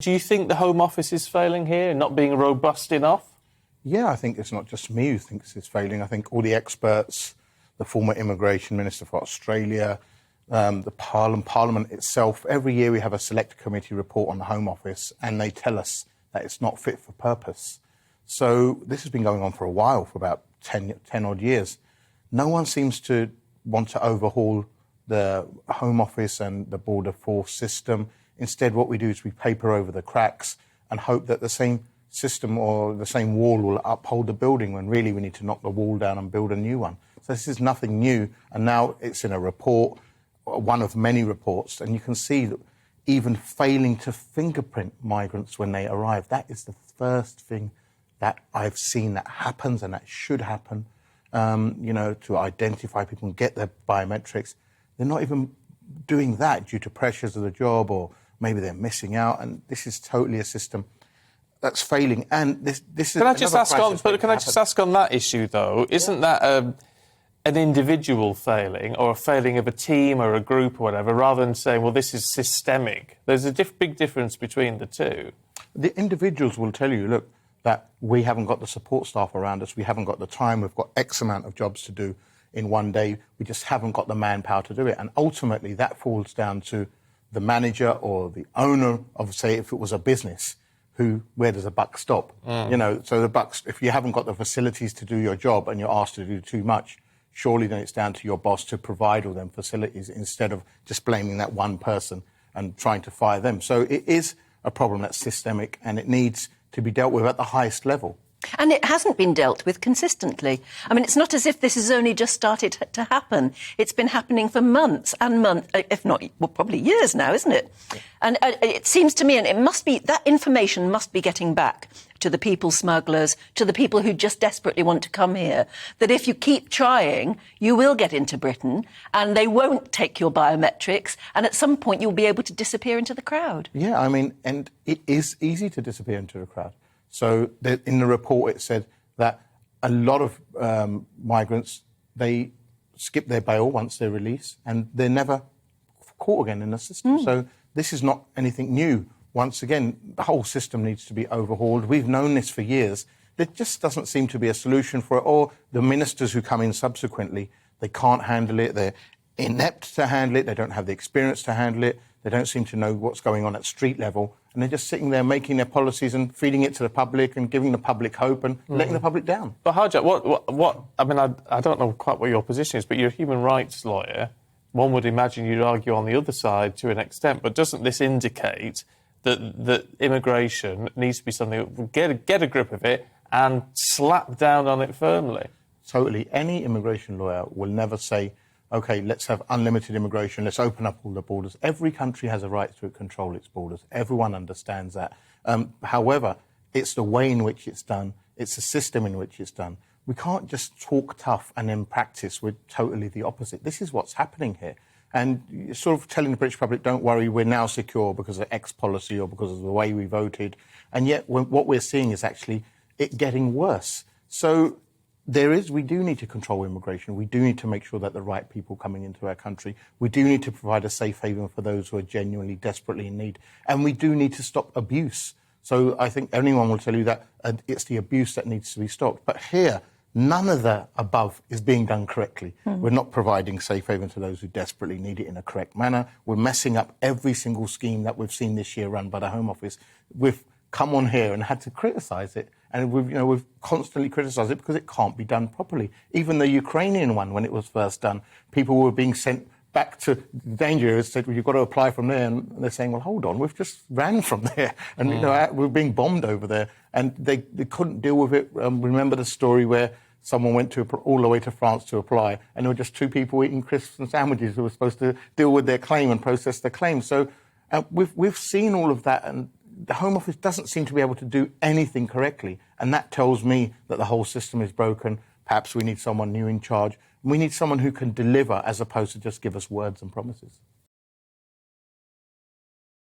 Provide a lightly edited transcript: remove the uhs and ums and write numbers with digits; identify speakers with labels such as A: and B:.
A: Do you think the Home Office is failing here, not being robust enough?
B: Yeah, I think it's not just me who thinks it's failing. I think all the experts, the former Immigration Minister for Australia, the Parliament itself, every year we have a select committee report on the Home Office and they tell us that it's not fit for purpose. So this has been going on for a while, for about 10 odd years. No one seems to want to overhaul the Home Office and the Border Force system. Instead, what we do is we paper over the cracks and hope that the same system or the same wall will uphold the building, when really we need to knock the wall down and build a new one. So this is nothing new, and now it's in a report, one of many reports, and you can see that even failing to fingerprint migrants when they arrive, that is the first thing that I've seen that happens and that should happen, to identify people and get their biometrics. They're not even doing that due to pressures of the job, or maybe they're missing out, and this is totally a system that's failing. And this is.
A: Can I just ask on that issue though? Isn't that an individual failing, or a failing of a team or a group or whatever, rather than saying, well, this is systemic? There's a big difference between the two.
B: The individuals will tell you, look, that we haven't got the support staff around us, we haven't got the time, we've got X amount of jobs to do in one day, we just haven't got the manpower to do it. And ultimately that falls down to the manager or the owner of, say, if it was a business, where does the buck stop? So the buck, if you haven't got the facilities to do your job and you're asked to do too much, surely then it's down to your boss to provide all them facilities, instead of just blaming that one person and trying to fire them. So it is a problem that's systemic, and it needs to be dealt with at the highest level.
C: And it hasn't been dealt with consistently. I mean, it's not as if this has only just started to happen. It's been happening for months and months, if not, well, probably years now, isn't it? Yeah. And it seems to me, and it must be, that information must be getting back to the people smugglers, to the people who just desperately want to come here, that if you keep trying, you will get into Britain and they won't take your biometrics, and at some point you'll be able to disappear into the crowd.
B: Yeah, I mean, and it is easy to disappear into the crowd. So in the report it said that a lot of migrants, they skip their bail once they're released and they're never caught again in the system. So this is not anything new. Once again, the whole system needs to be overhauled. We've known this for years. There just doesn't seem to be a solution for it. Or the ministers who come in subsequently, they can't handle it. They're inept to handle it. They don't have the experience to handle it. They don't seem to know what's going on at street level. And they're just sitting there making their policies and feeding it to the public and giving the public hope and letting the public down.
A: But Harjat, what I mean, I don't know quite what your position is, but you're a human rights lawyer. One would imagine you'd argue on the other side to an extent, but doesn't this indicate that immigration needs to be something, get a grip of it and slap down on it firmly?
B: Totally. Any immigration lawyer will never say, OK, let's have unlimited immigration, let's open up all the borders. Every country has a right to control its borders. Everyone understands that. However, it's the way in which it's done, it's the system in which it's done. We can't just talk tough and in practice we're totally the opposite. This is what's happening here. And you're sort of telling the British public, don't worry, we're now secure because of X policy or because of the way we voted. And yet what we're seeing is actually it getting worse. So we do need to control immigration. We do need to make sure that the right people coming into our country. We do need to provide a safe haven for those who are genuinely, desperately in need. And we do need to stop abuse. So I think anyone will tell you that it's the abuse that needs to be stopped. But here, none of the above is being done correctly. We're not providing safe haven to those who desperately need it in a correct manner. We're messing up every single scheme that we've seen this year run by the Home Office. We've come on here and had to criticise it. And we've constantly criticised it because it can't be done properly. Even the Ukrainian one, when it was first done, people were being sent back to danger areas, said, well, you've got to apply from there. And they're saying, well, hold on, we've just ran from there. And, we're being bombed over there. And they couldn't deal with it. Remember the story where someone went all the way to France to apply, and there were just two people eating crisps and sandwiches who were supposed to deal with their claim and process their claim. So we've seen all of that, and the Home Office doesn't seem to be able to do anything correctly. And that tells me that the whole system is broken. Perhaps we need someone new in charge. We need someone who can deliver as opposed to just give us words and promises.